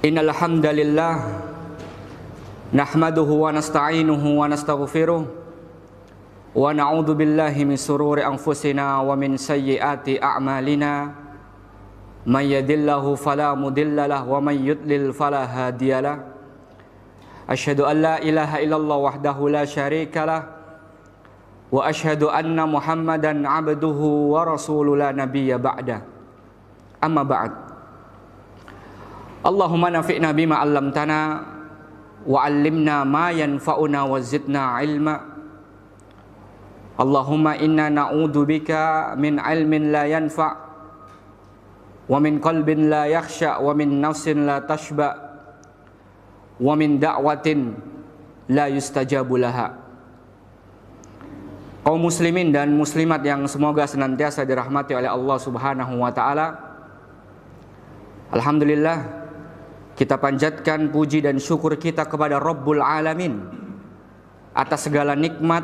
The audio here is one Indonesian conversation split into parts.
Innal hamdalillah nahmaduhu wa nasta'inuhu wa nastaghfiruh wa na'udzu billahi min sururi anfusina wa min sayyiati a'malina may yahdihillahu fala mudhillalah wa may yudlil fala hadiyalah. Asyhadu an la ilaha illallah wahdahu la syarikalah wa asyhadu anna Muhammadan abduhu wa rasuluhu la nabiyya ba'da. Amma ba'd. Allahumma nafi'na bima 'allamtana wa 'allimna ma yanfa'una wa zidna 'ilma. Allahumma inna na'udzubika min 'ilmin la yanfa' wa min qalbin la yakhsha wa min nafsin la tashba wa min da'watin la yustajabu laha. Kaum muslimin dan muslimat yang semoga senantiasa dirahmati oleh Allah Subhanahu wa taala. Alhamdulillah, kita panjatkan puji dan syukur kita kepada Rabbul Alamin atas segala nikmat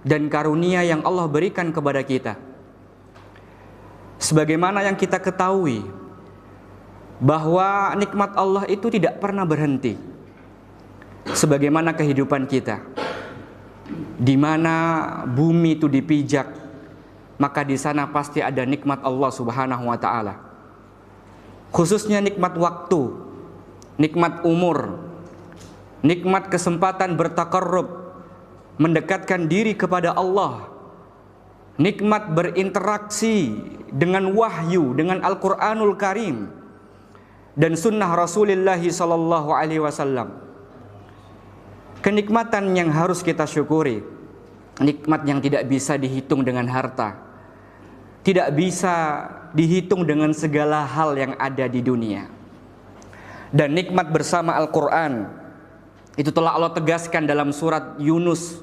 dan karunia yang Allah berikan kepada kita. Sebagaimana yang kita ketahui bahwa nikmat Allah itu tidak pernah berhenti. Sebagaimana kehidupan kita, di mana bumi itu dipijak, maka di sana pasti ada nikmat Allah Subhanahu wa taala. Khususnya nikmat waktu, nikmat umur, nikmat kesempatan bertaqarrub, mendekatkan diri kepada Allah, nikmat berinteraksi dengan wahyu, dengan Al-Quranul Karim dan sunnah Rasulullah sallallahu alaihi wasallam. Kenikmatan yang harus kita syukuri, nikmat yang tidak bisa dihitung dengan harta, tidak bisa dihitung dengan segala hal yang ada di dunia. Dan nikmat bersama Al-Quran itu telah Allah tegaskan dalam surat Yunus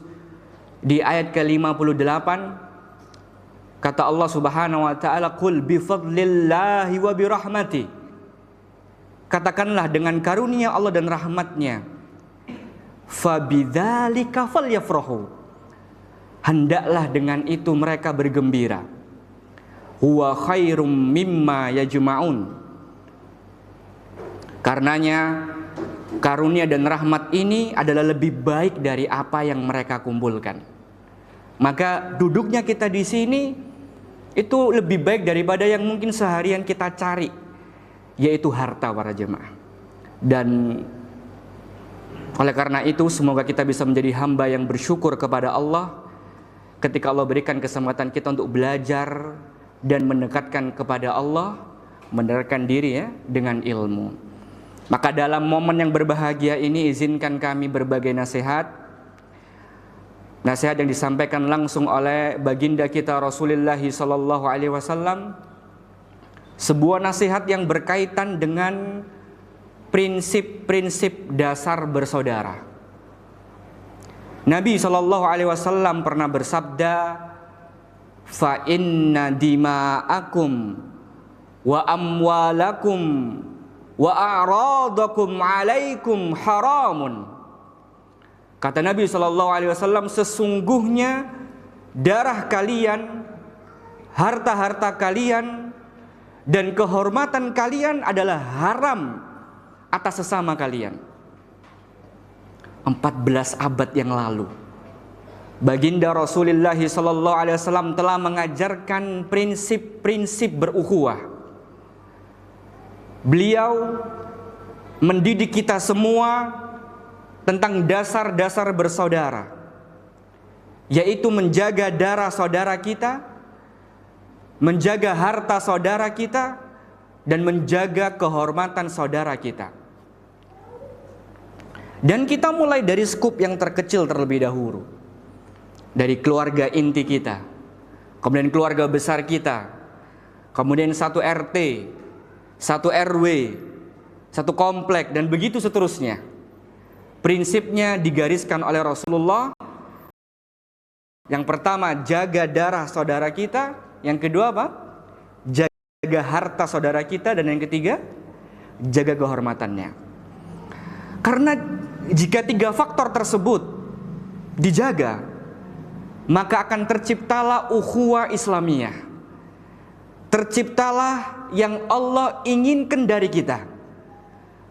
di ayat ke-58. Kata Allah Subhanahu wa taala, "Qul bi fadlillahi wa bi rahmati." Katakanlah dengan karunia Allah dan rahmatnya, fa bidzalika falyafrahu. Hendaklah dengan itu mereka bergembira. Huwa khairum mimma yajma'un. Karenanya karunia dan rahmat ini adalah lebih baik dari apa yang mereka kumpulkan. Maka duduknya kita di sini itu lebih baik daripada yang mungkin seharian kita cari, yaitu harta, para jemaah. Dan oleh karena itu semoga kita bisa menjadi hamba yang bersyukur kepada Allah ketika Allah berikan kesempatan kita untuk belajar dan mendekatkan kepada Allah, mendekatkan diri dengan ilmu. Maka dalam momen yang berbahagia ini izinkan kami berbagai nasihat yang disampaikan langsung oleh baginda kita Rasulullah sallallahu alaihi wasallam. Sebuah nasihat yang berkaitan dengan prinsip-prinsip dasar bersaudara. Nabi sallallahu alaihi wasallam pernah bersabda, fa inna dima'akum wa amwalakum wa a'radakum alaikum haramun. Kata Nabi SAW, sesungguhnya darah kalian, harta-harta kalian, dan kehormatan kalian adalah haram atas sesama kalian. 14 abad yang lalu baginda Rasulullah SAW telah mengajarkan prinsip-prinsip berukhuwah. Beliau mendidik kita semua tentang dasar-dasar bersaudara, yaitu menjaga darah saudara kita, menjaga harta saudara kita, dan menjaga kehormatan saudara kita. Dan kita mulai dari skup yang terkecil terlebih dahulu, dari keluarga inti kita, kemudian keluarga besar kita, kemudian satu RT, satu RW, satu komplek, dan begitu seterusnya. Prinsipnya digariskan oleh Rasulullah. Yang pertama, jaga darah saudara kita. Yang kedua apa? Jaga harta saudara kita. Dan yang ketiga, jaga kehormatannya. Karena jika 3 faktor tersebut dijaga, maka akan terciptalah ukhuwah Islamiyah. Terciptalah yang Allah inginkan dari kita.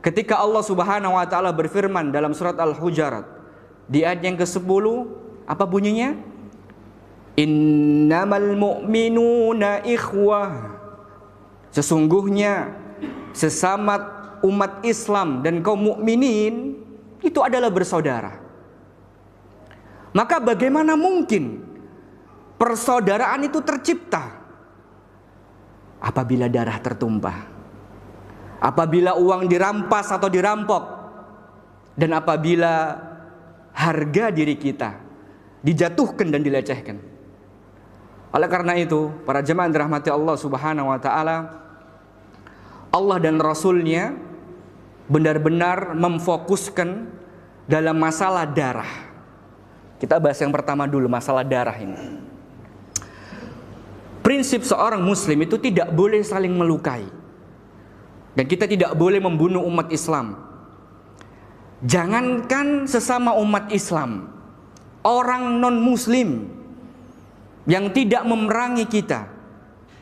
Ketika Allah Subhanahu wa taala berfirman dalam surat Al-Hujurat di ayat yang ke-10, apa bunyinya? Innamal mu'minuna ikhwah. Sesungguhnya sesama umat Islam dan kaum mukminin itu adalah bersaudara. Maka bagaimana mungkin persaudaraan itu tercipta apabila darah tertumpah, apabila uang dirampas atau dirampok, dan apabila harga diri kita dijatuhkan dan dilecehkan. Oleh karena itu, para jemaah yang dirahmati Allah Subhanahu wa taala, Allah dan Rasul-Nya benar-benar memfokuskan dalam masalah darah. Kita bahas yang pertama dulu, masalah darah ini. Prinsip seorang muslim itu tidak boleh saling melukai. Dan kita tidak boleh membunuh umat Islam. Jangankan sesama umat Islam, orang non-muslim yang tidak memerangi kita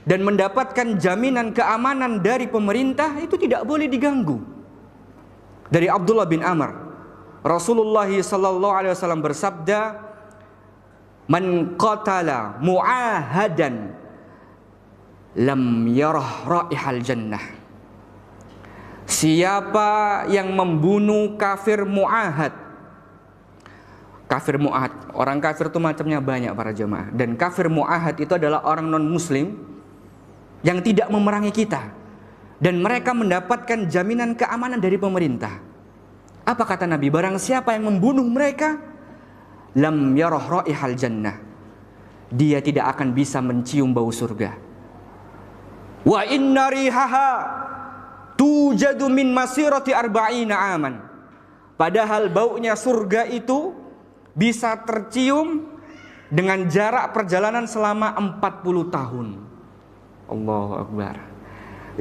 dan mendapatkan jaminan keamanan dari pemerintah itu tidak boleh diganggu. Dari Abdullah bin Amr, Rasulullah sallallahu alaihi wasallam bersabda, "Man qatala mu'ahadan lam yarah raihal jannah." Siapa yang membunuh kafir mu'ahad. Kafir mu'ahad, orang kafir itu macamnya banyak para jemaah. Dan kafir mu'ahad itu adalah orang non muslim yang tidak memerangi kita, dan mereka mendapatkan jaminan keamanan dari pemerintah. Apa kata Nabi? Barang siapa yang membunuh mereka, lam yarah raihal jannah, dia tidak akan bisa mencium bau surga. Wa inna rihaha tujadu min masirati arba'ina aman. Padahal baunya surga itu bisa tercium dengan jarak perjalanan selama 40 tahun. Allahu Akbar.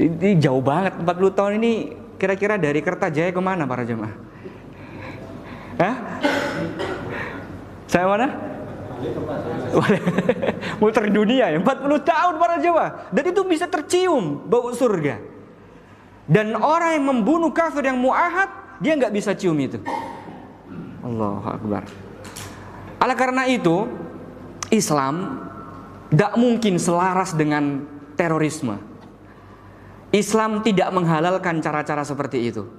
Ini jauh banget, 40 tahun ini kira-kira dari Kertajaya kemana para jemaah? Hah? Saya mana? Muter dunia ya, 40 tahun para jemaah. Dan itu bisa tercium bau surga. Dan orang yang membunuh kafir yang mu'ahad, dia nggak bisa cium itu. Allahu Akbar. Oleh karena itu, Islam tidak mungkin selaras dengan terorisme. Islam tidak menghalalkan cara-cara seperti itu.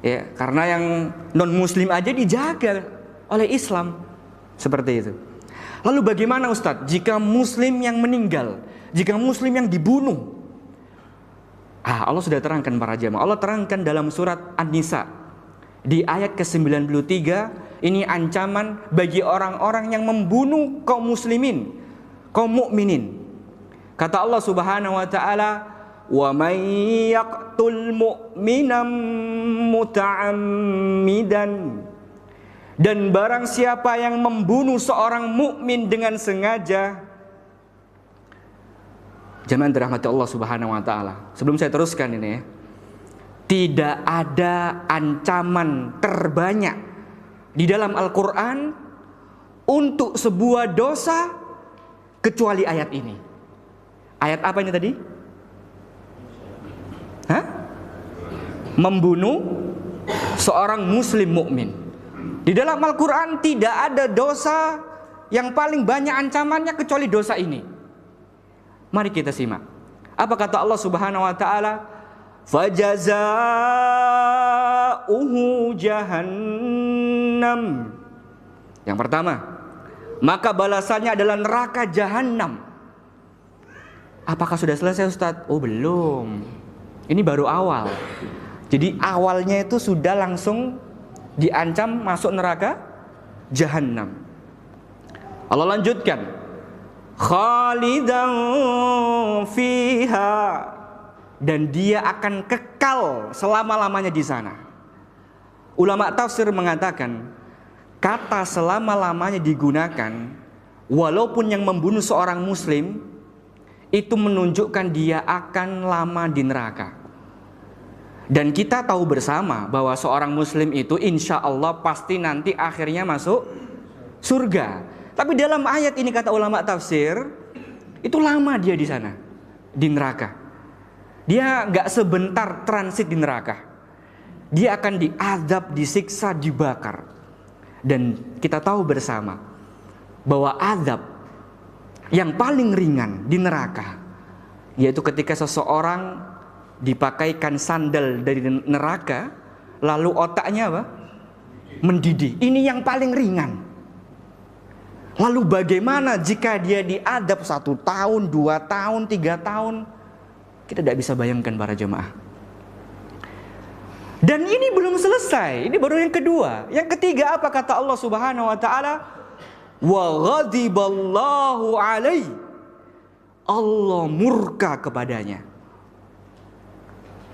Ya, karena yang non-muslim aja dijaga oleh Islam seperti itu. Lalu bagaimana Ustadz jika muslim yang meninggal, jika muslim yang dibunuh? Allah sudah terangkan para jamaah. Allah terangkan dalam surat An-Nisa di ayat ke-93, ini ancaman bagi orang-orang yang membunuh kaum muslimin, kaum mukminin. Kata Allah Subhanahu wa taala, "Wa may yaqtul mu'minan muta'ammidan." Dan barang siapa yang membunuh seorang mukmin dengan sengaja. Jemaah dirahmati Allah Subhanahu wa taala. Sebelum saya teruskan ini ya, tidak ada ancaman terbanyak di dalam Al-Qur'an untuk sebuah dosa kecuali ayat ini. Ayat apa ini tadi? Hah? Membunuh seorang muslim mukmin. Di dalam Al-Quran tidak ada dosa yang paling banyak ancamannya kecuali dosa ini. Mari kita simak. Apa kata Allah Subhanahu wa taala? Fajazauhu jahannam. Yang pertama, maka balasannya adalah neraka jahanam. Apakah sudah selesai Ustadz? Oh belum. Ini baru awal. Jadi awalnya itu sudah langsung diancam masuk neraka jahanam. Allah lanjutkan, khalidan fiha, dan dia akan kekal selama-lamanya di sana. Ulama tafsir mengatakan kata selama-lamanya digunakan walaupun yang membunuh seorang muslim itu menunjukkan dia akan lama di neraka. Dan kita tahu bersama bahwa seorang muslim itu insya Allah pasti nanti akhirnya masuk surga. Tapi dalam ayat ini kata ulama tafsir, itu lama dia di sana, di neraka. Dia nggak sebentar transit di neraka. dia akan diazab, disiksa, dibakar. Dan kita tahu bersama bahwa azab yang paling ringan di neraka yaitu ketika seseorang dipakaikan sandal dari neraka, lalu otaknya apa? Mendidih. Ini yang paling ringan. Lalu bagaimana jika dia diadab 1 tahun, 2 tahun, 3 tahun? Kita tidak bisa bayangkan para jemaah. Dan ini belum selesai. Ini baru yang kedua. Yang ketiga apa kata Allah Subhanahu wa taala? Wa ghadiballahu alaihi. Allah murka kepadanya.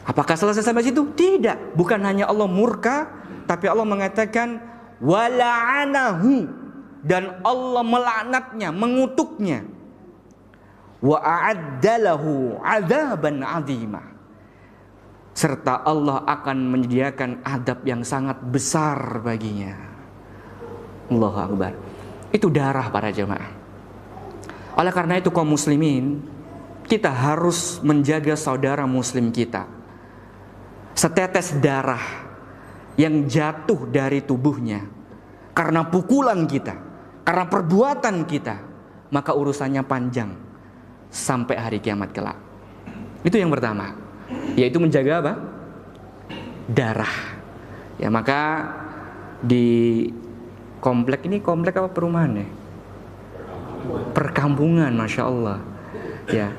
Apakah selesai sampai situ? Tidak. Bukan hanya Allah murka, tapi Allah mengatakan wala'anahu, dan Allah melaknatnya, mengutuknya. Wa a'addalahu 'adzaban 'azima. Serta Allah akan menyediakan adab yang sangat besar baginya. Allahu Akbar. Itu darah para jemaah. Oleh karena itu kaum muslimin, kita harus menjaga saudara muslim kita. Setetes darah yang jatuh dari tubuhnya karena pukulan kita, karena perbuatan kita, maka urusannya panjang sampai hari kiamat kelak. Itu yang pertama, yaitu menjaga apa? Darah. Ya, maka di komplek ini, komplek apa perumahan ya? Perkampungan, Masya Allah. Ya,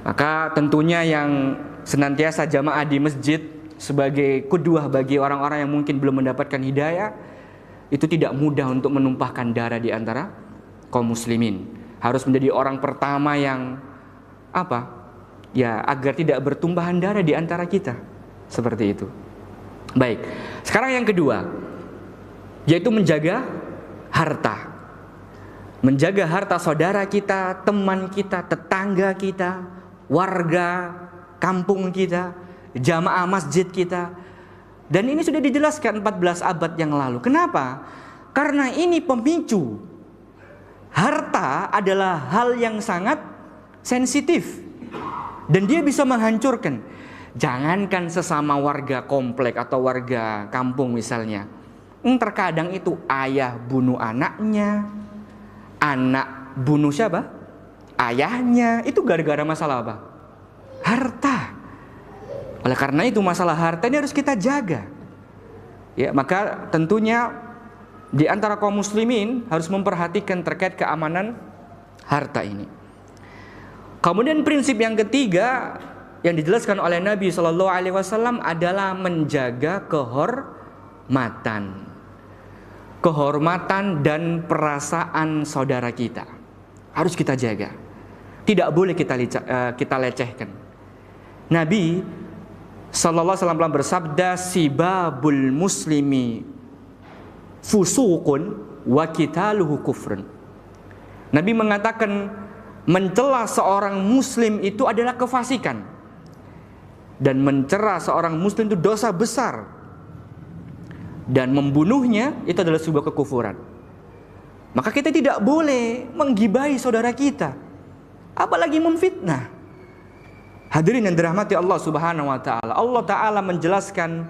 maka tentunya yang senantiasa jamaah di masjid sebagai qudwah bagi orang-orang yang mungkin belum mendapatkan hidayah, itu tidak mudah untuk menumpahkan darah di antara kaum muslimin. Harus menjadi orang pertama yang apa? Ya, agar tidak bertumpahan darah di antara kita. Seperti itu. Baik. Sekarang yang kedua, yaitu menjaga harta. Menjaga harta saudara kita, teman kita, tetangga kita, warga kampung kita, jamaah masjid kita. Dan ini sudah dijelaskan 14 abad yang lalu. Kenapa? Karena ini pemicu. Harta adalah hal yang sangat sensitif. Dan dia bisa menghancurkan. Jangankan sesama warga komplek atau warga kampung misalnya. Terkadang itu ayah bunuh anaknya, anak bunuh siapa? Ayahnya. Itu gara-gara masalah apa? Harta. Oleh karena itu masalah harta ini harus kita jaga. Ya, maka tentunya di antara kaum muslimin harus memperhatikan terkait keamanan harta ini. Kemudian prinsip yang ketiga yang dijelaskan oleh Nabi Shallallahu Alaihi Wasallam adalah menjaga kehormatan. Kehormatan dan perasaan saudara kita harus kita jaga. Tidak boleh kita lecehkan. Nabi Sallallahu Alaihi Wasallam bersabda, sibabul muslimi fusuqun wa qitaluhu kufrun. Nabi mengatakan mencela seorang muslim itu adalah kefasikan, dan mencela seorang muslim itu dosa besar, dan membunuhnya itu adalah sebuah kekufuran. Maka kita tidak boleh menggibahi saudara kita, apalagi memfitnah. Hadirin yang dirahmati Allah Subhanahu wa taala. Allah taala menjelaskan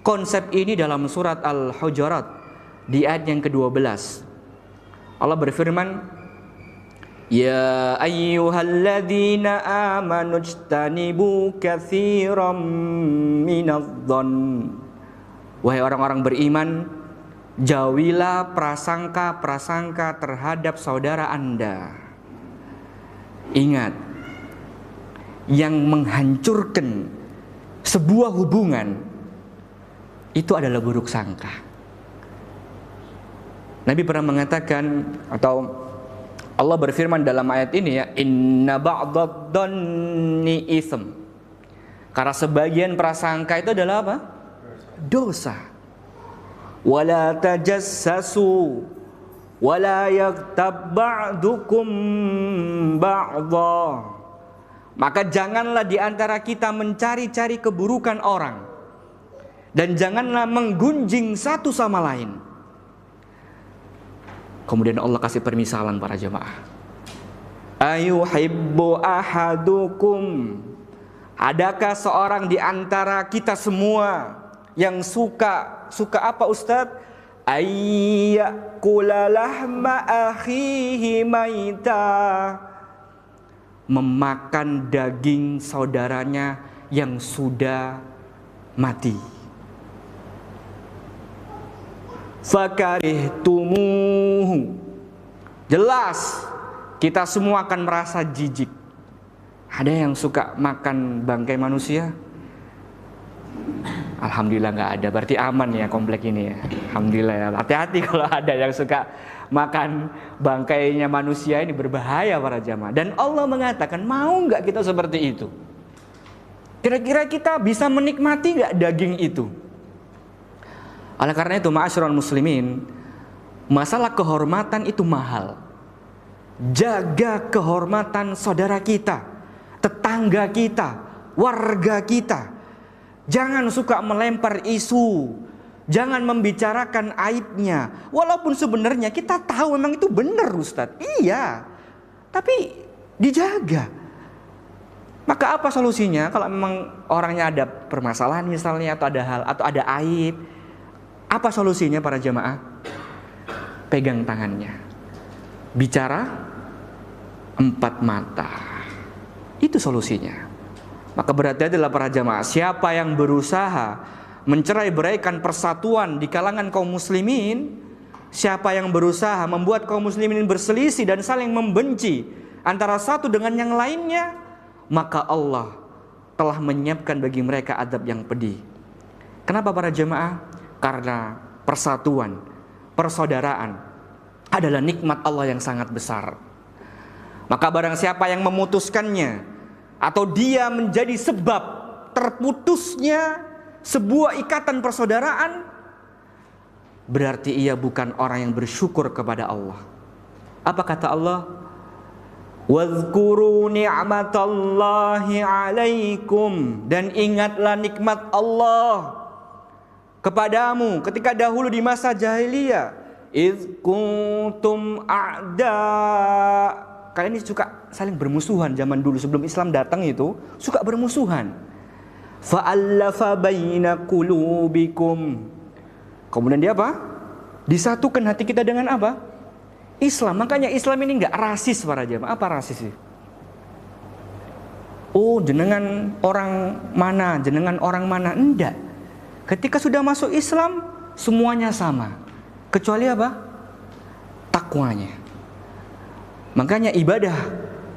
konsep ini dalam surat Al-Hujurat di ayat yang ke-12. Allah berfirman, ya ayyuhalladzina amanu ijtanibu katsiran minadh-dhonn. Wahai orang-orang beriman, jauhilah prasangka-prasangka terhadap saudara Anda. Ingat, yang menghancurkan sebuah hubungan itu adalah buruk sangka. Nabi pernah mengatakan, atau Allah berfirman dalam ayat ini ya, inna ba'dadh-dhonni itsm. Karena sebagian prasangka itu adalah apa? Dosa. Wala tajassasu wala yaghtab ba'dukum ba'dha. Maka janganlah di antara kita mencari-cari keburukan orang, dan janganlah menggunjing satu sama lain. Kemudian Allah kasih permisalan para jemaah. Ayuhibbu ahadukum, adakah seorang di antara kita semua yang suka apa Ustadz? Ayyakula lahma akhihi maita, memakan daging saudaranya yang sudah mati. Fakarihtumuhu, jelas kita semua akan merasa jijik. Ada yang suka makan bangkai manusia? Alhamdulillah nggak ada, berarti aman ya komplek ini ya. Alhamdulillah ya. Hati-hati kalau ada yang suka makan bangkainya manusia, ini berbahaya para jamaah. Dan Allah mengatakan, mau nggak kita seperti itu? Kira-kira kita bisa menikmati nggak daging itu? Oleh karena itu, ma'asyiral muslimin, masalah kehormatan itu mahal. Jaga kehormatan saudara kita, tetangga kita, warga kita. Jangan suka melempar isu, jangan membicarakan aibnya. Walaupun sebenarnya kita tahu memang itu benar Ustadz, iya, tapi dijaga. Maka apa solusinya? Kalau memang orangnya ada permasalahan misalnya, atau ada hal, atau ada aib, apa solusinya para jamaah? Pegang tangannya, bicara empat mata, itu solusinya. Maka berarti adalah para jamaah, siapa yang berusaha mencerai-beraikan persatuan di kalangan kaum muslimin, siapa yang berusaha membuat kaum muslimin berselisih dan saling membenci antara satu dengan yang lainnya, maka Allah telah menyiapkan bagi mereka azab yang pedih. Kenapa para jamaah? Karena persatuan, persaudaraan adalah nikmat Allah yang sangat besar. Maka barang siapa yang memutuskannya, atau dia menjadi sebab terputusnya sebuah ikatan persaudaraan, berarti ia bukan orang yang bersyukur kepada Allah. Apa kata Allah? Wadhkuru ni'matallahi alaikum, dan ingatlah nikmat Allah kepadamu ketika dahulu di masa jahiliyah. Idz kuntum a'da, kalian ini suka saling bermusuhan zaman dulu sebelum Islam datang, itu suka bermusuhan. Fa'allafa baina qulubikum, kemudian dia apa? Disatukan hati kita dengan apa? Islam. Makanya Islam ini enggak rasis para jamaah. Apa rasis sih? Oh, jenengan orang mana, jenengan orang mana? Enggak. Ketika sudah masuk Islam, semuanya sama, kecuali apa? Takwanya. Makanya ibadah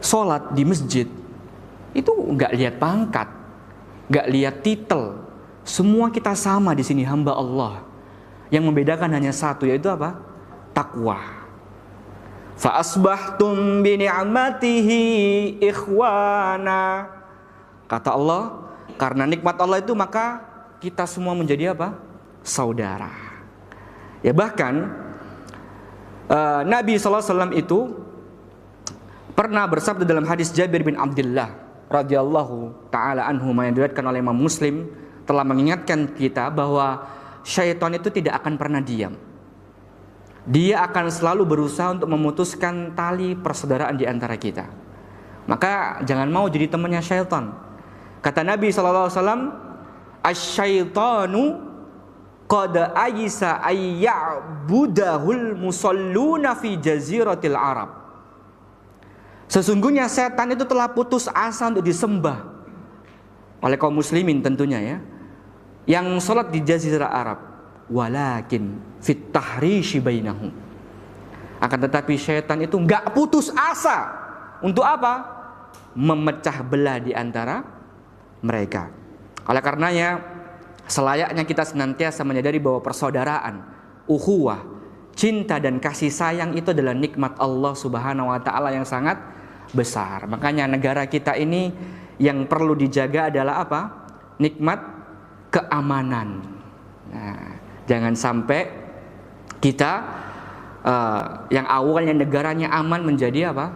sholat di masjid itu nggak lihat pangkat, nggak lihat titel. Semua kita sama di sini, hamba Allah. Yang membedakan hanya satu, yaitu apa? Takwa. Fa asbahtum bi ni'matihi ikhwana. Kata Allah, karena nikmat Allah itu maka kita semua menjadi apa? Saudara. Ya bahkan Nabi SAW itu pernah bersabda dalam hadis Jabir bin Abdullah radhiyallahu taala anhu yang diriwayatkan oleh Imam Muslim, telah mengingatkan kita bahwa syaitan itu tidak akan pernah diam. Dia akan selalu berusaha untuk memutuskan tali persaudaraan di antara kita. Maka jangan mau jadi temannya syaitan. Kata Nabi SAW, asyaitanu qad ayisa ayya'budahul musalluna fi jaziratil Arab. Sesungguhnya setan itu telah putus asa untuk disembah oleh kaum muslimin tentunya ya, yang sholat di jazirah Arab. Walakin fit tahrishi bainahum, akan tetapi syaitan itu enggak putus asa untuk apa? Memecah belah di antara mereka. Oleh karenanya selayaknya kita senantiasa menyadari bahwa persaudaraan, ukhuwah, cinta dan kasih sayang itu adalah nikmat Allah Subhanahu wa taala yang sangat besar. Makanya negara kita ini yang perlu dijaga adalah apa? Nikmat keamanan. Nah, jangan sampai kita yang awalnya negaranya aman menjadi apa?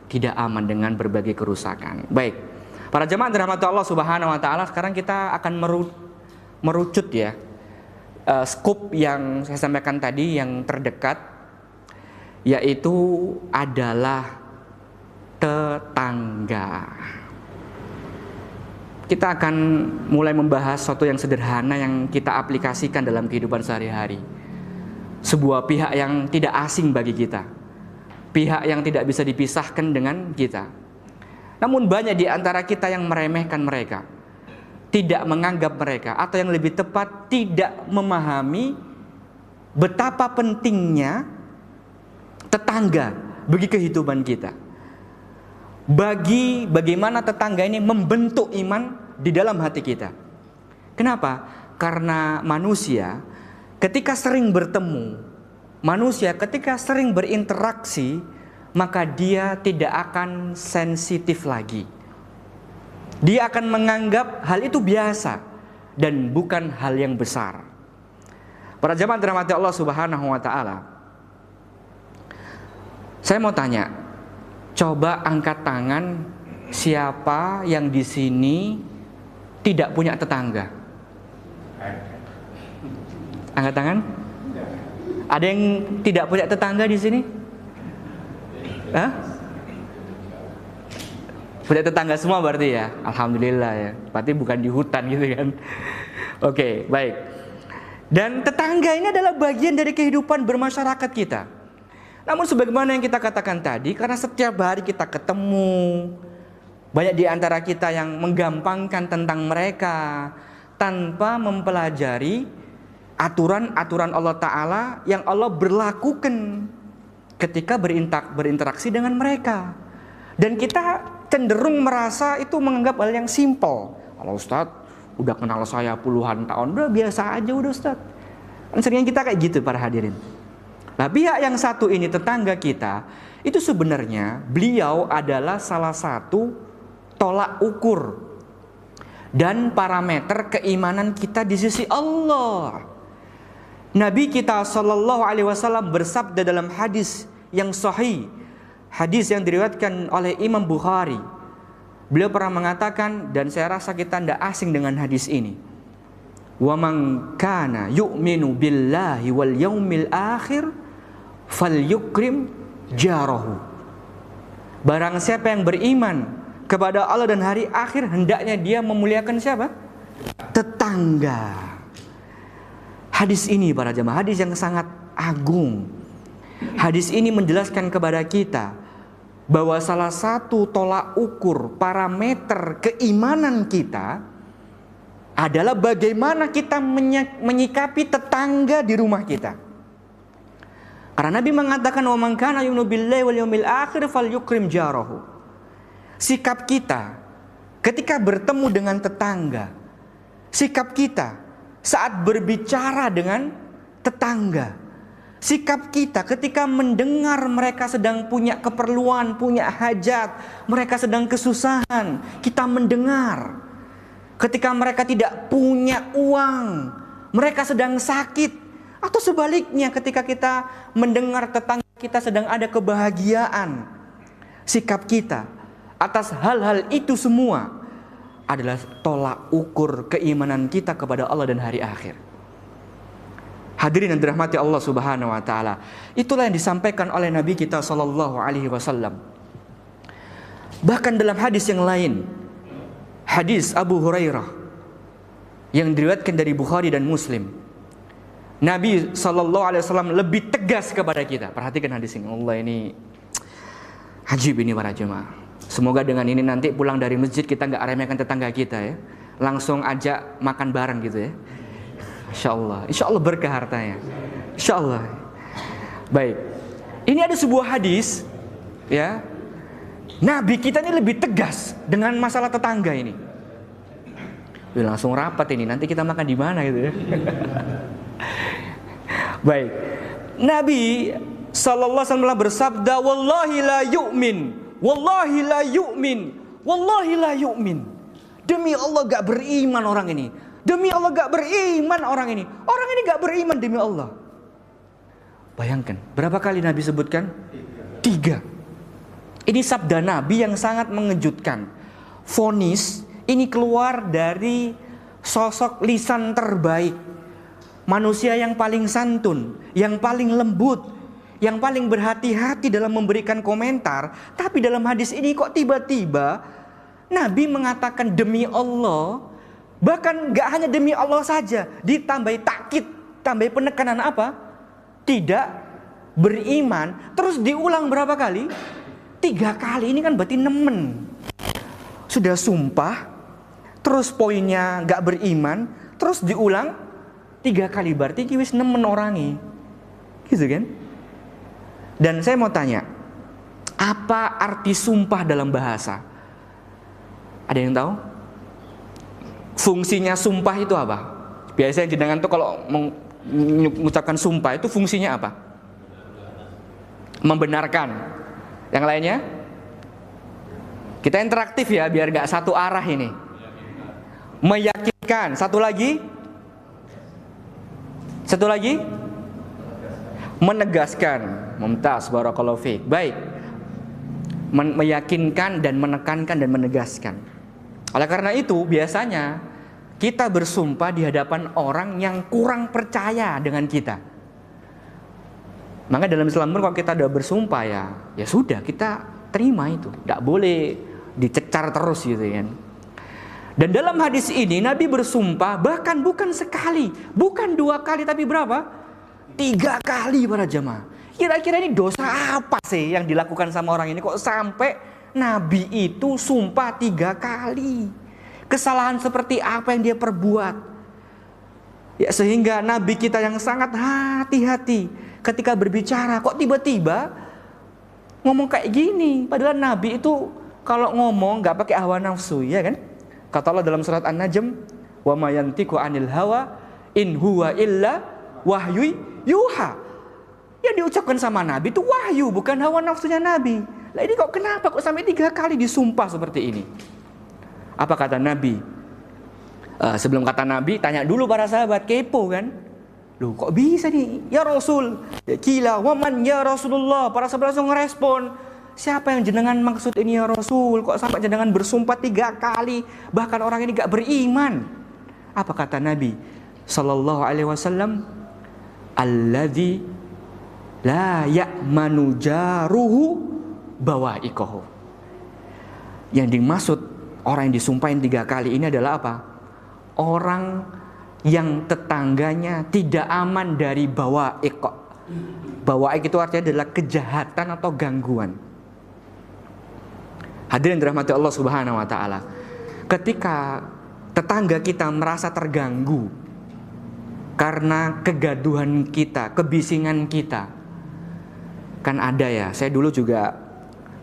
Tidak aman dengan berbagai kerusakan. Baik, para jemaah dirahmati Allah Subhanahu wa taala, sekarang kita akan merucut ya skop yang saya sampaikan tadi yang terdekat, yaitu adalah tetangga. kita akan mulai membahas sesuatu yang sederhana yang kita aplikasikan dalam kehidupan sehari-hari. Sebuah pihak yang tidak asing bagi kita, pihak yang tidak bisa dipisahkan dengan kita. Namun banyak di antara kita yang meremehkan mereka, tidak menganggap mereka, atau yang lebih tepat tidak memahami betapa pentingnya tetangga bagi kehidupan kita. Bagaimana tetangga ini membentuk iman di dalam hati kita. Kenapa? Karena manusia ketika sering bertemu, manusia ketika sering berinteraksi, maka dia tidak akan sensitif lagi. Dia akan menganggap hal itu biasa dan bukan hal yang besar. Para jamaah dirahmati Allah Subhanahu wa taala. Saya mau tanya, coba angkat tangan siapa yang di sini tidak punya tetangga? Angkat tangan. Ada yang tidak punya tetangga di sini? Hah? Punya tetangga semua berarti ya? Alhamdulillah ya. Berarti bukan di hutan gitu kan? Oke, baik. Dan tetangga ini adalah bagian dari kehidupan bermasyarakat kita. Namun sebagaimana yang kita katakan tadi, karena setiap hari kita ketemu, banyak di antara kita yang menggampangkan tentang mereka tanpa mempelajari aturan-aturan Allah Ta'ala yang Allah berlakukan ketika berinteraksi dengan mereka. Dan kita cenderung merasa itu menganggap hal yang simpel. Kalau Ustadz udah kenal saya puluhan tahun, udah biasa aja udah Ustadz. Kan seringnya kita kayak gitu para hadirin. Nah, pihak yang satu ini, tetangga kita, itu sebenarnya beliau adalah salah satu tolak ukur dan parameter keimanan kita di sisi Allah. Nabi kita sallallahu alaihi wasallam bersabda dalam hadis yang sahih, hadis yang diriwayatkan oleh Imam Bukhari. Beliau pernah mengatakan, dan saya rasa kita tidak asing dengan hadis ini. Wa man kana yu'minu billahi wal yaumil akhir falyukrim jarahu. Barang siapa yang beriman kepada Allah dan hari akhir, hendaknya dia memuliakan siapa? Tetangga. Hadis ini para jemaah, hadis yang sangat agung. Hadis ini menjelaskan kepada kita bahwa salah satu tolak ukur parameter keimanan kita adalah bagaimana kita menyikapi tetangga di rumah kita. Karena Nabi mengatakan wa man kana yu'minu billahi wal yaumil akhir falyukrim jarahu. Sikap kita ketika bertemu dengan tetangga, sikap kita saat berbicara dengan tetangga, sikap kita ketika mendengar mereka sedang punya keperluan, punya hajat, mereka sedang kesusahan, kita mendengar. Ketika mereka tidak punya uang, mereka sedang sakit, atau sebaliknya ketika kita mendengar tetangga kita sedang ada kebahagiaan, sikap kita atas hal-hal itu semua adalah tolak ukur keimanan kita kepada Allah dan hari akhir. Hadirin yang dirahmati Allah Subhanahu wa taala, itulah yang disampaikan oleh Nabi kita sallallahu alaihi wasallam. Bahkan dalam hadis yang lain, hadis Abu Hurairah yang diriwayatkan dari Bukhari dan Muslim, Nabi SAW lebih tegas kepada kita. Perhatikan hadis ini. Allah, ini ajib ini para jemaah. Semoga dengan ini nanti pulang dari masjid kita nggak remehkan tetangga kita ya. Langsung ajak makan bareng gitu ya. Insya Allah berkah hartanya. Insya Allah. Baik. Ini ada sebuah hadis ya. Nabi kita ini lebih tegas dengan masalah tetangga ini. Langsung rapat ini. Nanti kita makan di mana gitu ya. Baik, Nabi sallallahu alaihi wasallam bersabda, wallahi la yu'min, wallahi la yu'min, wallahi la yu'min. Demi Allah gak beriman orang ini. Demi Allah gak beriman orang ini. Orang ini gak beriman demi Allah. Bayangkan, berapa kali Nabi sebutkan? 3. Ini sabda Nabi yang sangat mengejutkan. Vonis ini keluar dari sosok lisan terbaik, manusia yang paling santun, yang paling lembut, yang paling berhati-hati dalam memberikan komentar. Tapi dalam hadis ini kok tiba-tiba Nabi mengatakan demi Allah. Bahkan gak hanya demi Allah saja, ditambahi takkid, tambahi penekanan apa? Tidak beriman. Terus diulang berapa kali? 3 kali. Ini kan berarti nemen. Sudah sumpah, terus poinnya gak beriman, terus diulang 3 kali. Berarti wis nemen orangi. Gitu kan? Dan saya mau tanya, apa arti sumpah dalam bahasa? Ada yang tahu? Fungsinya sumpah itu apa? Biasanya jenengan tuh kalau mengucapkan sumpah itu fungsinya apa? Membenarkan. Yang lainnya? Kita interaktif ya, biar gak satu arah ini. Meyakinkan. Satu lagi? Satu lagi? Menegaskan. Mumtaz, barakallahu fiik. Baik. Meyakinkan dan menekankan dan menegaskan. Oleh karena itu, biasanya kita bersumpah di hadapan orang yang kurang percaya dengan kita. Maka dalam Islam pun kalau kita udah bersumpah ya sudah, kita terima itu. Tidak boleh dicecar terus gitu kan. Dan dalam hadis ini Nabi bersumpah bahkan bukan sekali, bukan 2 kali, tapi berapa? 3 kali para jemaah. Kira-kira ini dosa apa sih yang dilakukan sama orang ini kok sampai Nabi itu sumpah 3 kali? Kesalahan seperti apa yang dia perbuat? Ya, sehingga Nabi kita yang sangat hati-hati ketika berbicara, kok tiba-tiba ngomong kayak gini? Padahal Nabi itu kalau ngomong gak pakai hawa nafsu, ya kan? Kata Allah dalam surat An-Najm, wa ma yantiqu 'anil hawa in huwa illa wahyu yuha. Yang diucapkan sama Nabi itu wahyu, bukan hawa nafsunya Nabi. Lah ini kok kenapa kok sampai 3 kali disumpah seperti ini? Apa kata Nabi? Sebelum kata Nabi, tanya dulu para sahabat, kepo kan? Loh kok bisa nih? Ya Rasul, ya kila, waman ya Rasulullah. Para sahabat langsung ngerespon, siapa yang jenengan maksud ini ya Rasul? Kok sampai jenengan bersumpah 3 kali? Bahkan orang ini gak beriman. Apa kata Nabi Sallallahu alaihi wasallam? Alladzi la ya'manu jaruhu bawa'iqahu. Yang dimaksud orang yang disumpahin 3 kali ini adalah apa? Orang yang tetangganya tidak aman dari bawa'iq. Bawa'iq itu artinya adalah kejahatan atau gangguan. Hadirin dirahmati Allah Subhanahu wa taala. Ketika tetangga kita merasa terganggu karena kegaduhan kita, kebisingan kita. Kan ada ya, saya dulu juga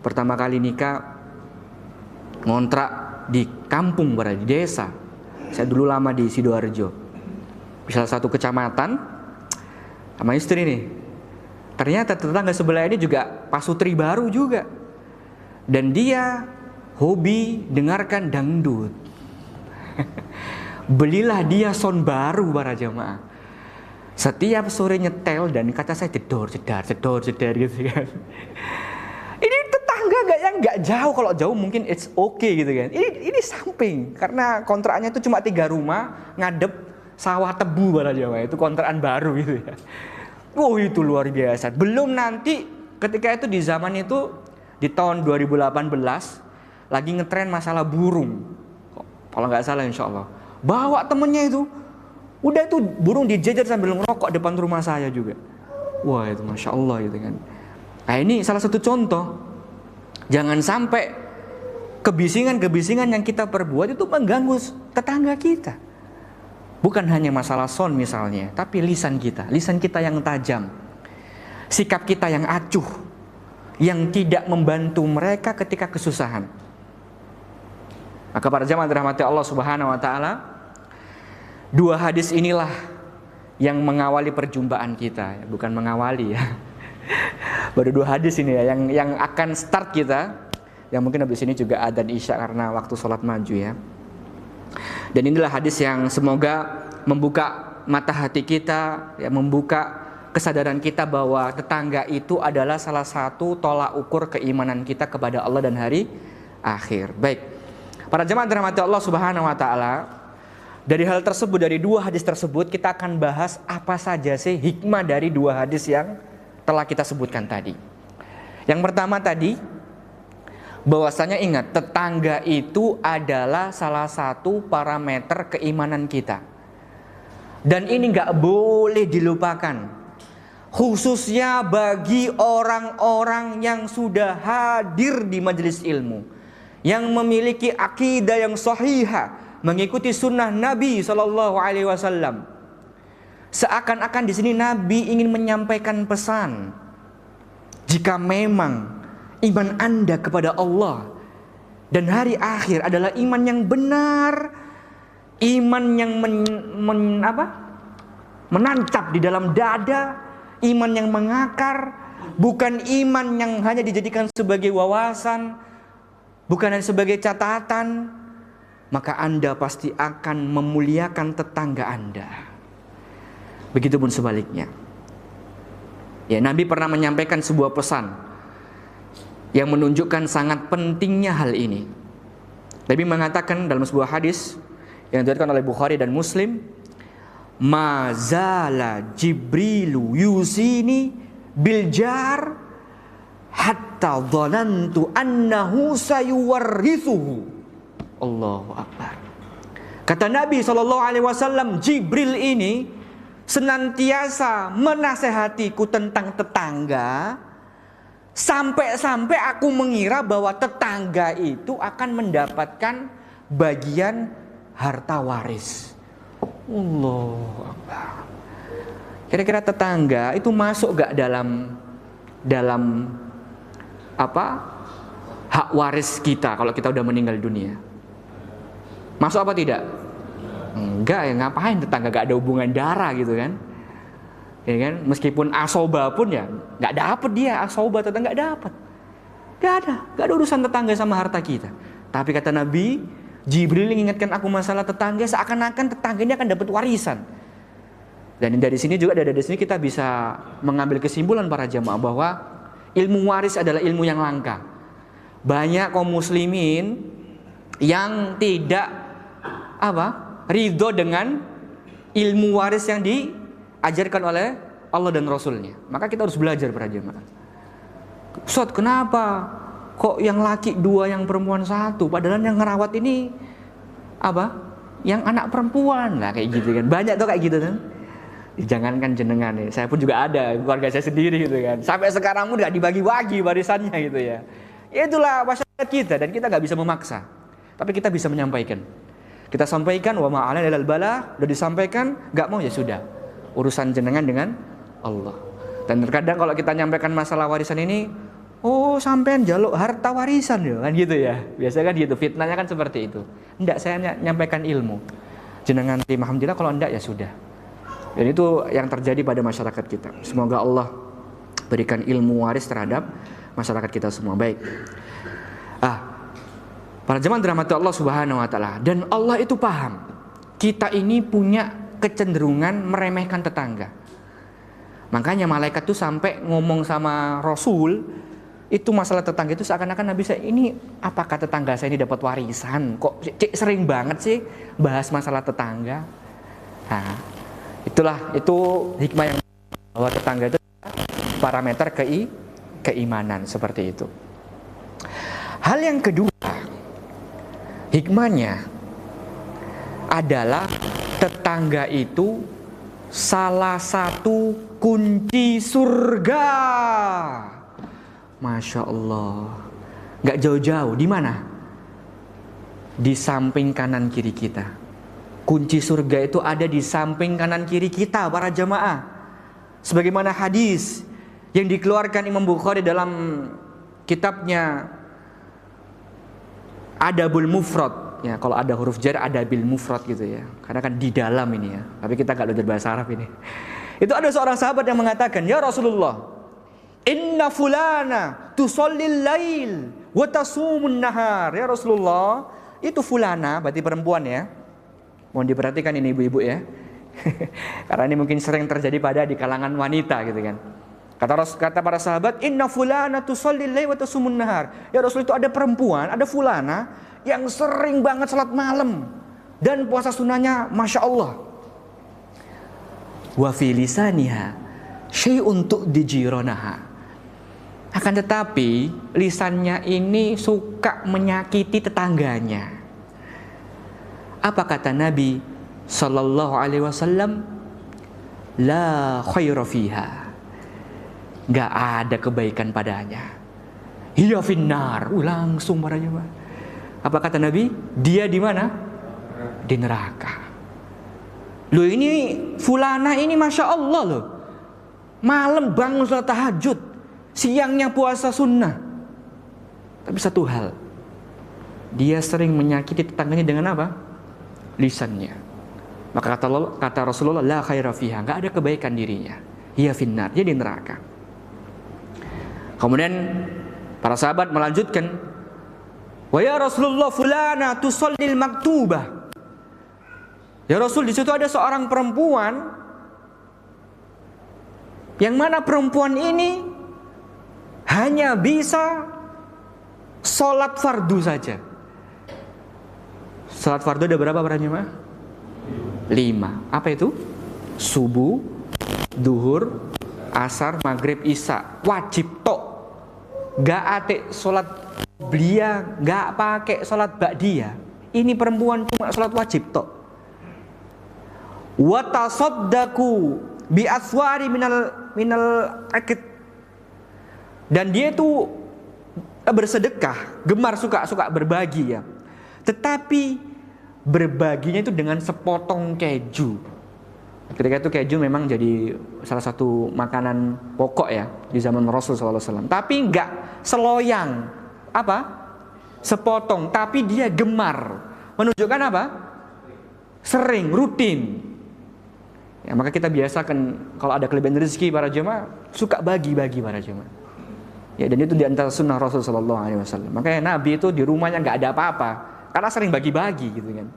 pertama kali nikah ngontrak di kampung, di desa. Saya dulu lama di Sidoarjo, di salah satu kecamatan, sama istri nih. Ternyata tetangga sebelah ini juga pasutri baru juga, dan dia hobi dengarkan dangdut. Belilah dia sound baru para jamaah. Setiap sore nyetel dan kata saya jedor gitu kan. Ini tetangga nggak jauh, kalau jauh mungkin it's okay gitu kan. Ini samping, karena kontraknya itu cuma 3 rumah ngadep sawah tebu para jamaah, itu kontrakan baru gitu ya. Itu luar biasa. Belum nanti ketika itu di zaman itu di tahun 2018 lagi ngetren masalah burung. Kalau nggak salah insya Allah. Bawa temennya itu, udah itu burung dijejer sambil ngerokok depan rumah saya juga. Wah itu Masya Allah gitu kan. Nah ini salah satu contoh. Jangan sampai kebisingan-kebisingan yang kita perbuat itu mengganggu tetangga kita. Bukan hanya masalah sound misalnya, tapi lisan kita yang tajam, sikap kita yang acuh, yang tidak membantu mereka ketika kesusahan. Maka para jamaah dirahmati Allah Subhanahu wa taala, 2 hadis inilah yang mengawali perjumpaan kita, bukan mengawali ya. Baru 2 hadis ini ya yang akan start kita. Yang mungkin habis ini juga adzan Isya karena waktu sholat maju ya. Dan inilah hadis yang semoga membuka mata hati kita, ya, membuka kesadaran kita bahwa tetangga itu adalah salah satu tolak ukur keimanan kita kepada Allah dan hari akhir. Baik, para jemaah dirahmati Allah Subhanahu wa taala, dari hal tersebut, dari 2 hadis tersebut kita akan bahas apa saja sih hikmah dari 2 hadis yang telah kita sebutkan tadi. Yang pertama tadi, bahwasanya ingat, tetangga itu adalah salah satu parameter keimanan kita. Dan ini nggak boleh dilupakan, khususnya bagi orang-orang yang sudah hadir di majelis ilmu, yang memiliki akidah yang sahihah, mengikuti sunnah Nabi SAW. Seakan-akan di sini Nabi ingin menyampaikan pesan, jika memang iman Anda kepada Allah dan hari akhir adalah iman yang benar, iman yang menancap di dalam dada, iman yang mengakar, bukan iman yang hanya dijadikan sebagai wawasan, bukan hanya sebagai catatan, maka Anda pasti akan memuliakan tetangga Anda. Begitupun sebaliknya. Ya, Nabi pernah menyampaikan sebuah pesan yang menunjukkan sangat pentingnya hal ini. Nabi mengatakan dalam sebuah hadis yang diriwayatkan oleh Bukhari dan Muslim, "Mazala Jibrilu yusini bil jar hatta dhanantu annahu sayuwarrithuhu." Allahu Akbar. Kata Nabi SAW, Jibril ini senantiasa menasehatiku tentang tetangga, sampai-sampai aku mengira bahwa tetangga itu akan mendapatkan bagian harta waris. Allahu Akbar. Kira-kira tetangga itu masuk gak dalam hak waris kita kalau kita udah meninggal dunia? Masuk apa tidak? Enggak ya, ngapain tetangga, gak ada hubungan darah gitu kan? Ya kan, meskipun asoba pun ya nggak dapet dia, asoba tetangga nggak dapet, nggak ada urusan tetangga sama harta kita. Tapi kata Nabi, Jibril mengingatkan aku masalah tetangga, seakan-akan tetangga ini akan dapat warisan. Dan dari sini juga, dari sini kita bisa mengambil kesimpulan para jamaah bahwa ilmu waris adalah ilmu yang langka. Banyak kaum muslimin yang tidak ridho dengan ilmu waris yang diajarkan oleh Allah dan Rasulnya. Maka kita harus belajar para jemaah. Ustaz, kenapa kok yang laki 2 yang perempuan 1, padahal yang ngerawat ini yang anak perempuan? Nah kayak gitu kan, banyak tuh kayak gitu kan. Jangankan jenengan nih, saya pun juga ada, keluarga saya sendiri gitu kan. Sampai sekarang pun gak dibagi-bagi warisannya gitu ya. Itulah masyarakat kita, dan kita gak bisa memaksa, tapi kita bisa menyampaikan. Kita sampaikan, wa ma'ala ilal bala, udah disampaikan, gak mau ya sudah, urusan jenengan dengan Allah. Dan terkadang kalau kita nyampaikan masalah warisan ini, oh sampean jaluk harta warisan ya, kan gitu ya. Biasanya kan gitu, fitnahnya kan seperti itu. Enggak, saya nyampaikan ilmu. Jenengan terima, alhamdulillah, kalau enggak ya sudah. Dan itu yang terjadi pada masyarakat kita. Semoga Allah berikan ilmu waris terhadap masyarakat kita semua. Baik. Para jemaah dirahmati Allah Subhanahu wa taala, dan Allah itu paham kita ini punya kecenderungan meremehkan tetangga. Makanya malaikat tuh sampai ngomong sama Rasul itu masalah tetangga itu, seakan-akan Nabi saya ini, apakah tetangga saya ini dapat warisan? Kok sering banget sih bahas masalah tetangga? Nah, itu hikmah yang bahwa tetangga itu parameter keimanan, seperti itu. Hal yang kedua, hikmahnya adalah tetangga itu salah satu kunci surga. Masya Allah. Gak jauh-jauh, di mana? Di samping kanan kiri kita. Kunci surga itu ada di samping kanan kiri kita, para jamaah. Sebagaimana hadis yang dikeluarkan Imam Bukhari dalam kitabnya Adabul Mufrad. Ya, kalau ada huruf jar ada bil mufrad gitu ya. Karena kan di dalam ini ya. Tapi kita gak belajar bahasa Arab ini. Itu ada seorang sahabat yang mengatakan, "Ya Rasulullah, inna fulana tusallil lail wa tasumun nahar." Ya Rasulullah, itu fulana berarti perempuan ya. Mohon diperhatikan ini ibu-ibu ya. Karena ini mungkin sering terjadi di kalangan wanita gitu kan. Kata para sahabat, "Inna fulana tusallil lail wa tasumun nahar." Ya Rasul, itu ada perempuan, ada fulana yang sering banget salat malam dan puasa sunnahnya Masya Allah. Wa fi lisaniha syai'un tu'di jiranaha. Akan tetapi lisannya ini suka menyakiti tetangganya. Apa kata Nabi Sallallahu Alaihi Wasallam? La khaira fiha, gak ada kebaikan padanya. Hiya finnar, langsung para jemaah. Apa kata Nabi? Dia di mana? Di neraka. Loh, ini fulana ini masya Allah loh, malam bangun sholat tahajud, siangnya puasa sunnah. Tapi satu hal, dia sering menyakiti tetangganya dengan apa? Lisannya. Maka kata Rasulullah, la khaira fiha, gak ada kebaikan dirinya. Hiya finnar, dia di neraka. Kemudian para sahabat melanjutkan, wa ya Rasulullah fulana tusallil maktubah. Ya Rasul, di situ ada seorang perempuan yang mana perempuan ini hanya bisa sholat fardu saja. Sholat fardu ada berapa para jemaah? 5. Apa itu? Subuh, duhur, asar, maghrib, isya. Wajib tok. Gak ate sholat belia, gak pakai sholat ba'diyah. Ini perempuan cuma sholat wajib tok. Wa tasaddaqu bi aswari minal akid. Dan dia itu bersedekah, gemar suka berbagi ya. Tetapi berbaginya itu dengan sepotong keju. Ketika itu keju memang jadi salah satu makanan pokok ya di zaman Rasul SAW. Tapi enggak seloyang, apa? Sepotong. Tapi dia gemar, menunjukkan apa? Sering, rutin. Ya, maka kita biasakan kalau ada kelebihan rezeki para jemaah suka bagi-bagi para jemaah. Ya, dan itu di antara sunnah Rasul SAW. Makanya Nabi itu di rumahnya nggak ada apa-apa karena sering bagi-bagi gitu kan.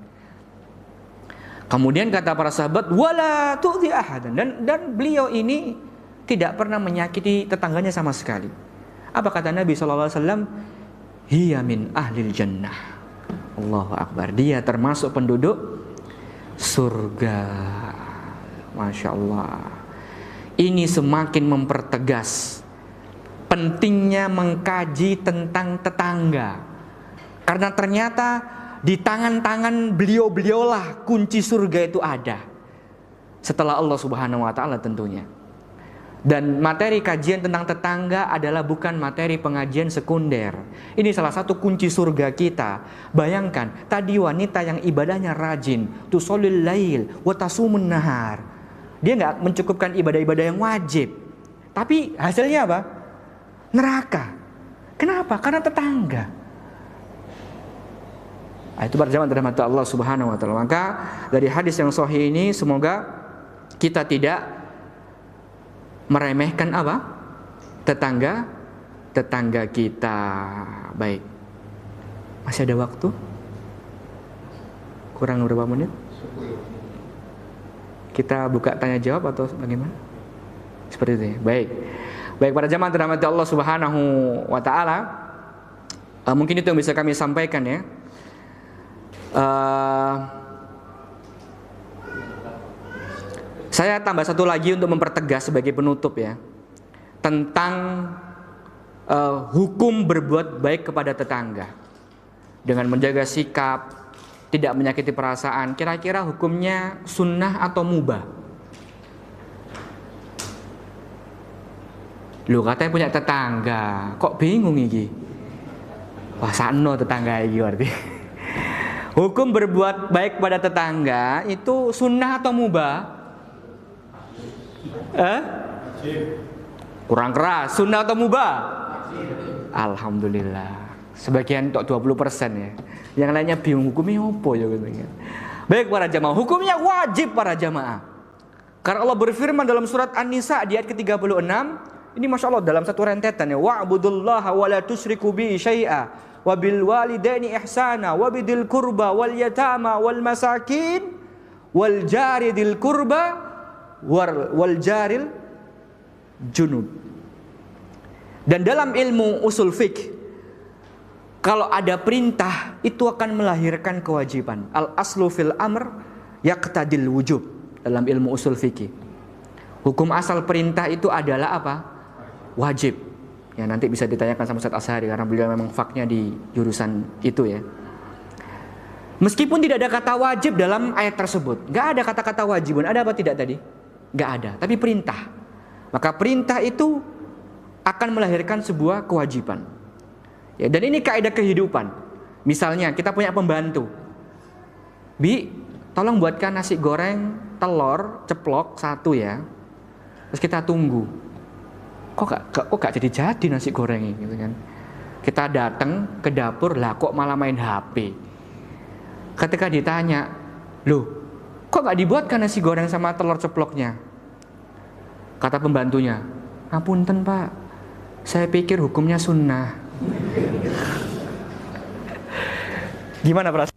Kemudian kata para sahabat, wala tu'dhi ahadan, dan beliau ini tidak pernah menyakiti tetangganya sama sekali. Apa kata Nabi SAW? Hiya min ahlil jannah. Allahu Akbar. Dia termasuk penduduk surga. Masya Allah. Ini semakin mempertegas pentingnya mengkaji tentang tetangga. Karena ternyata di tangan-tangan beliau-beliaulah kunci surga itu ada. Setelah Allah Subhanahu wa taala tentunya. Dan materi kajian tentang tetangga adalah bukan materi pengajian sekunder. Ini salah satu kunci surga kita. Bayangkan, tadi wanita yang ibadahnya rajin, tusholil lail wa tasumun nahar. Dia nggak mencukupkan ibadah-ibadah yang wajib. Tapi hasilnya apa? Neraka. Kenapa? Karena tetangga. Itu berjamaah dirahmati Allah Subhanahu wa taala. Maka dari hadis yang sahih ini semoga kita tidak meremehkan apa? Tetangga kita. Baik. Masih ada waktu? Kurang berapa menit? Kita buka tanya jawab atau bagaimana? Seperti itu ya. Baik para jamaah dirahmati Allah Subhanahu wa taala. Mungkin itu yang bisa kami sampaikan ya. Saya tambah satu lagi untuk mempertegas sebagai penutup ya, tentang hukum berbuat baik kepada tetangga dengan menjaga sikap, tidak menyakiti perasaan. Kira-kira hukumnya sunnah atau mubah? Lu katanya punya tetangga, kok bingung iki? Wah, sano tetangga iki berarti. Hukum berbuat baik pada tetangga itu sunnah atau mubah? Kurang keras, sunnah atau mubah? Alhamdulillah. Sebagian untuk 20% ya. Yang lainnya bingung hukumnya apa ya gitu. Baik para jamaah, hukumnya wajib para jamaah. Karena Allah berfirman dalam surat An-Nisa di ayat ke-36, ini Masya Allah dalam satu rentetan ya, wa'budullaha wa la tusyriku bihi syai'a wa bil walidaini ihsana wa bidil qurba wal yatama wal masakin wal jari dil qurba wal jaril junub. Dan dalam ilmu usul fiqh, kalau ada perintah itu akan melahirkan kewajiban. Al aslu fil amr yaqtadil wujub dalam ilmu usul fikih. Hukum asal perintah itu adalah apa? Wajib. Ya nanti bisa ditanyakan sama Ustaz Ashari karena beliau memang faknya di jurusan itu ya. Meskipun tidak ada kata wajib dalam ayat tersebut, nggak ada kata-kata wajibun, ada apa tidak tadi? Nggak ada, tapi perintah. Maka perintah itu akan melahirkan sebuah kewajiban. Ya, dan ini kaidah kehidupan. Misalnya kita punya pembantu, Bi, tolong buatkan nasi goreng telur ceplok 1 ya. Terus kita tunggu. Kok gak jadi nasi goreng ini gitu kan. Kita datang ke dapur, lah kok malah main HP. Ketika ditanya, "Loh, kok gak dibuatkan nasi goreng sama telur ceploknya?" Kata pembantunya, "Apunten Pak, saya pikir hukumnya sunnah." Gimana perasaan?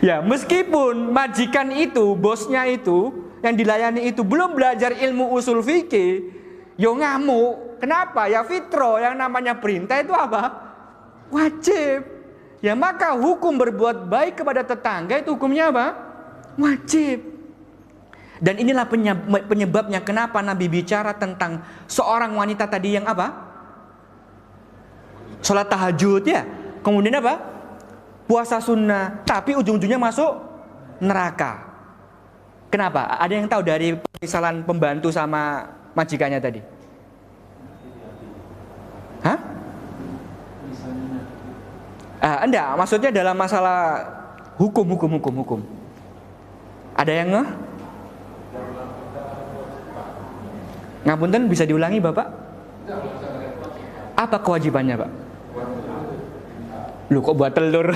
Ya, meskipun majikan itu, bosnya itu, yang dilayani itu belum belajar ilmu usul fikih, yo ngamuk. Kenapa? Ya fitro, yang namanya perintah itu apa? Wajib. Ya maka hukum berbuat baik kepada tetangga itu hukumnya apa? Wajib. Dan inilah penyebabnya kenapa Nabi bicara tentang seorang wanita tadi yang apa? Sholat tahajud ya. Kemudian apa? Puasa sunnah. Tapi ujung-ujungnya masuk neraka. Kenapa? Ada yang tahu dari permisalan pembantu sama majikannya tadi? Hah? Enggak, maksudnya dalam masalah hukum. Ada yang ngapunten, bisa diulangi Bapak? Apa kewajibannya Pak? Lu kok buat telur?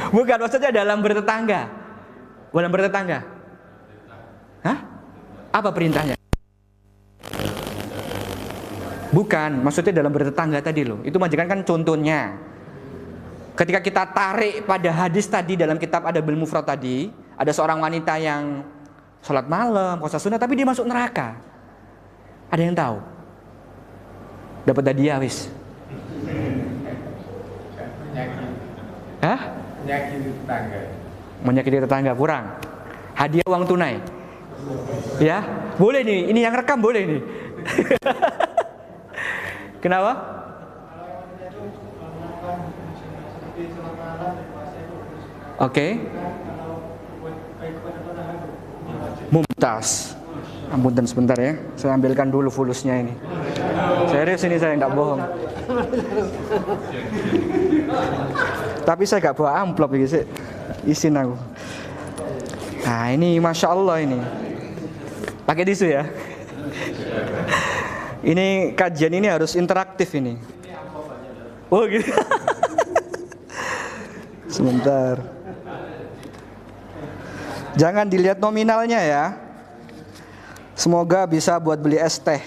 Bukan, maksudnya dalam bertetangga. Dalam bertetangga. Hah? Apa perintahnya? Bukan, maksudnya dalam bertetangga tadi loh. Itu majikan kan contohnya. Ketika kita tarik pada hadis tadi dalam kitab Adabul Mufrad tadi, ada seorang wanita yang sholat malam, puasa sunnah, tapi dia masuk neraka. Ada yang tahu? Dapat hadiah wis. Hah? Menyakiti tetangga. Menyakiti tetangga kurang. Hadiah uang tunai. Ya, boleh nih. Ini yang rekam boleh nih. Kenapa? Oke. Mumtaz. Ampun sebentar ya. Saya ambilkan dulu fulusnya ini. Serius ini saya nggak bohong. Tapi saya nggak bawa amplop gitu sih. Isin aku. Nah ini Masya Allah ini. Pakai tisu ya. Ini kajian ini harus interaktif ini. Oh gitu. Sebentar. Jangan dilihat nominalnya ya. Semoga bisa buat beli es teh.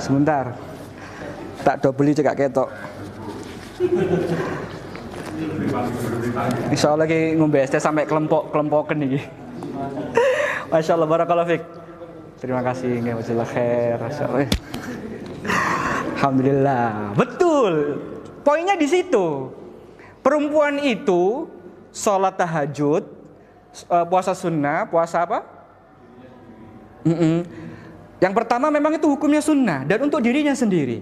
Sebentar. Tak do beli cekak ketok. Insya Allah lagi ngombe es teh sampai kelempokan nih. Masya Allah, barakallahu fiik. Terima kasih, jazakallahu khair. Alhamdulillah. Betul. Poinnya di situ. Perempuan itu sholat tahajud, puasa sunnah, puasa apa? Yang pertama memang itu hukumnya sunnah dan untuk dirinya sendiri.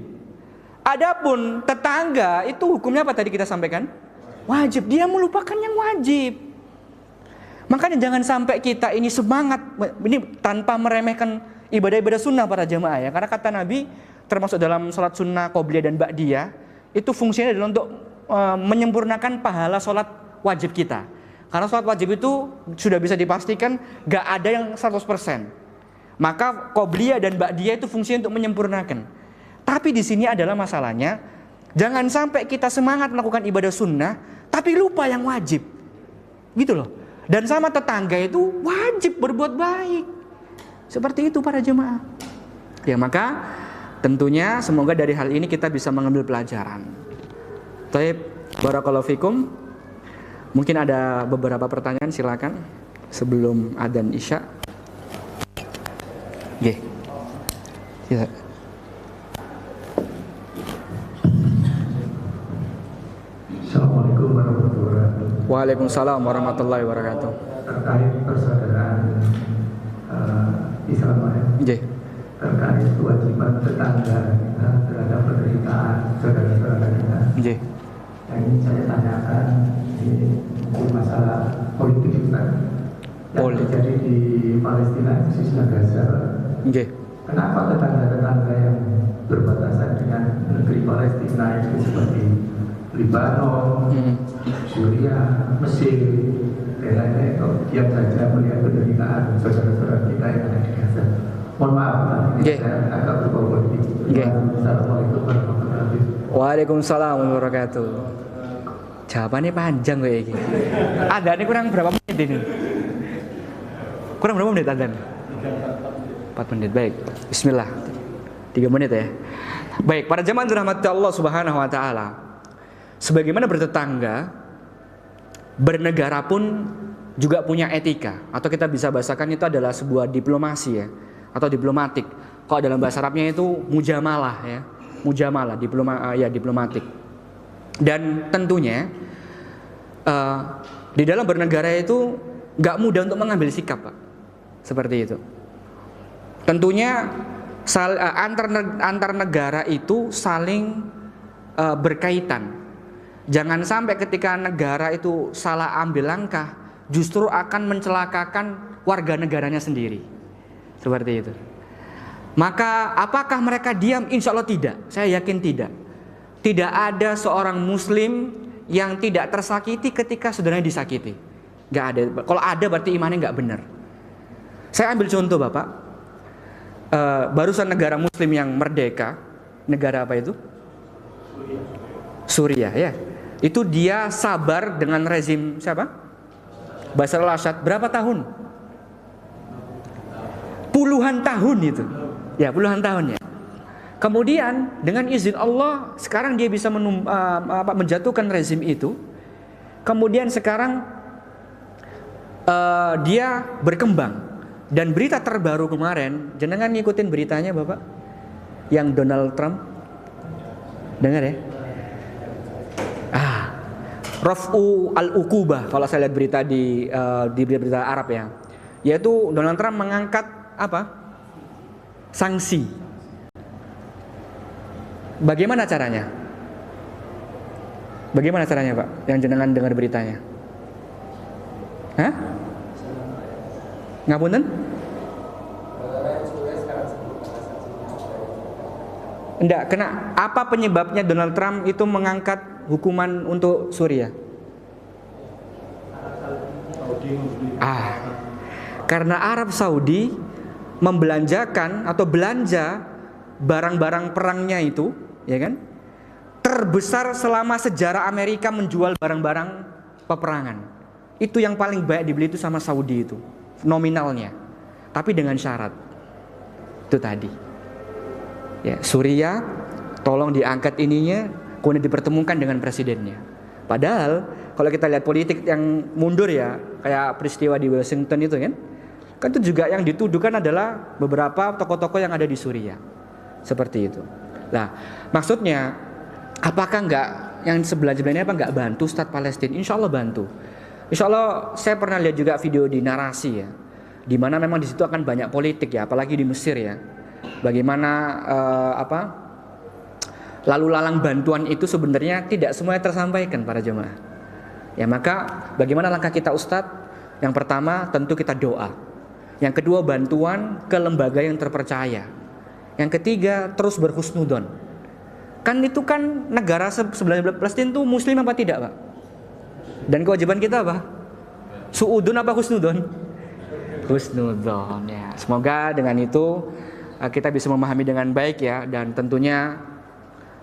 Adapun tetangga itu hukumnya apa tadi kita sampaikan? Wajib. Dia melupakan yang wajib. Makanya jangan sampai kita ini semangat ini tanpa meremehkan ibadah-ibadah sunnah para jamaah ya. Karena kata Nabi termasuk dalam sholat sunnah qobliyah dan ba'diyah itu fungsinya adalah untuk menyempurnakan pahala sholat wajib kita. Karena sholat wajib itu sudah bisa dipastikan gak ada yang 100%. Maka qobliyah dan ba'diyah itu fungsinya untuk menyempurnakan. Tapi di sini adalah masalahnya, jangan sampai kita semangat melakukan ibadah sunnah, tapi lupa yang wajib, gitu loh. Dan sama tetangga itu wajib berbuat baik, seperti itu para jemaah. Ya maka tentunya semoga dari hal ini kita bisa mengambil pelajaran. Taib, barakallahu fikum. Mungkin ada beberapa pertanyaan, silakan sebelum adzan isya. Oke. Ya. Assalamualaikum warahmatullahi wabarakatuh. Waalaikumsalam warahmatullahi wabarakatuh. Terkait persaudaraan Islam, Oke. terkait kewajiban tetangga kita terhadap penderitaan saudara-saudara kita. Nggih. Yang ini saya tanyakan di masalah politik juga yang terjadi di Palestina, khususnya Gaza. Nggih. Kenapa tetangga-tetangga yang berbatasan dengan negeri Palestina itu seperti Libanon, Syria, Mesir, dan lain-lain kok diam saja melihat penderitaan saudara-saudara kita yang ada di Gaza? Mohon maaf, ini saya agak berbobot. Assalamualaikum warahmatullahi wabarakatuh. Waalaikumsalam warahmatullahi wabarakatuh. Jawabannya panjang kayak gini. Adanya kurang berapa menit ini? Kurang berapa menit adanya? 4 menit. Baik. Bismillah. 3 menit ya. Baik, para jemaah dirahmati Allah Subhanahu wa taala. Sebagaimana bertetangga, bernegara pun juga punya etika, atau kita bisa bahasakan itu adalah sebuah diplomasi ya, atau diplomatik. Kalau dalam bahasa Arabnya itu mujamalah ya. Mujamalah, diplomatik. Dan tentunya di dalam bernegara itu nggak mudah untuk mengambil sikap, Pak. Seperti itu. Tentunya antar negara itu saling berkaitan. Jangan sampai ketika negara itu salah ambil langkah, justru akan mencelakakan warga negaranya sendiri. Seperti itu. Maka apakah mereka diam? Insya Allah tidak. Saya yakin tidak. Tidak ada seorang muslim yang tidak tersakiti ketika saudaranya disakiti. Gak ada. Kalau ada berarti imannya gak benar. Saya ambil contoh Bapak. Barusan negara muslim yang merdeka. Negara apa itu? Suriah ya. Itu dia sabar dengan rezim siapa? Bashar al-Assad. Berapa tahun? Puluhan tahun itu. Ya, puluhan tahun ya. Kemudian dengan izin Allah sekarang dia bisa menjatuhkan rezim itu. Kemudian sekarang dia berkembang. Dan berita terbaru kemarin, jenengan ngikutin beritanya Bapak? Yang Donald Trump? Dengar ya? Raf'u al-Uqubah kalau saya lihat berita di berita Arab ya. Yaitu Donald Trump mengangkat apa? Sanksi. Bagaimana caranya? Bagaimana caranya Pak? Yang jenengan dengar beritanya? Hah? Ngapunten? Enggak, kena apa penyebabnya Donald Trump itu mengangkat hukuman untuk Suriah? Karena Arab Saudi membelanjakan atau belanja barang-barang perangnya itu, ya kan? Terbesar selama sejarah Amerika menjual barang-barang peperangan. Itu yang paling banyak dibeli itu sama Saudi itu, nominalnya. Tapi dengan syarat. Itu tadi. Ya, Suriah tolong diangkat ininya, kemudian dipertemukan dengan presidennya. Padahal kalau kita lihat politik yang mundur ya, kayak peristiwa di Washington itu kan itu juga yang dituduhkan adalah beberapa tokoh-tokoh yang ada di Suriah. Seperti itu. Nah, maksudnya apakah enggak yang sebelah-sebelahnya apa enggak bantu Stat Palestina? Insya Allah bantu. Insya Allah saya pernah lihat juga video di Narasi ya, di mana memang di situ akan banyak politik ya, apalagi di Mesir ya. Bagaimana lalu lalang bantuan itu sebenarnya tidak semuanya tersampaikan para jemaah. Ya maka bagaimana langkah kita Ustadz? Yang pertama tentu kita doa. Yang kedua bantuan ke lembaga yang terpercaya. Yang ketiga terus berhusnudon. Kan itu kan negara sebelah Palestina itu muslim apa tidak Pak? Dan kewajiban kita apa? Suudun apa husnudon? Husnudon ya. Semoga dengan itu kita bisa memahami dengan baik ya, dan tentunya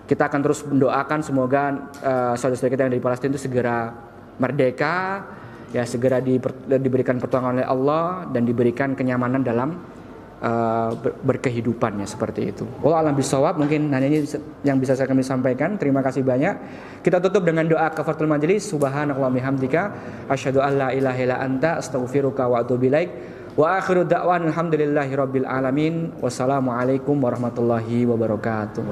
kita akan terus mendoakan semoga saudara-saudara kita yang dari Palestina itu segera merdeka ya, segera diberikan pertolongan oleh Allah dan diberikan kenyamanan dalam berkehidupannya seperti itu. Wallahu a'lam bishawab, mungkin hanya ini yang bisa kami sampaikan. Terima kasih banyak. Kita tutup dengan doa kafaratul majelis. Subhanakallahumma bihamdika asyhadu an la ilaha illa anta astaghfiruka wa atubu ilaik. Wa akhiru da'wan alhamdulillahi rabbil alamin. Wassalamualaikum warahmatullahi wabarakatuh.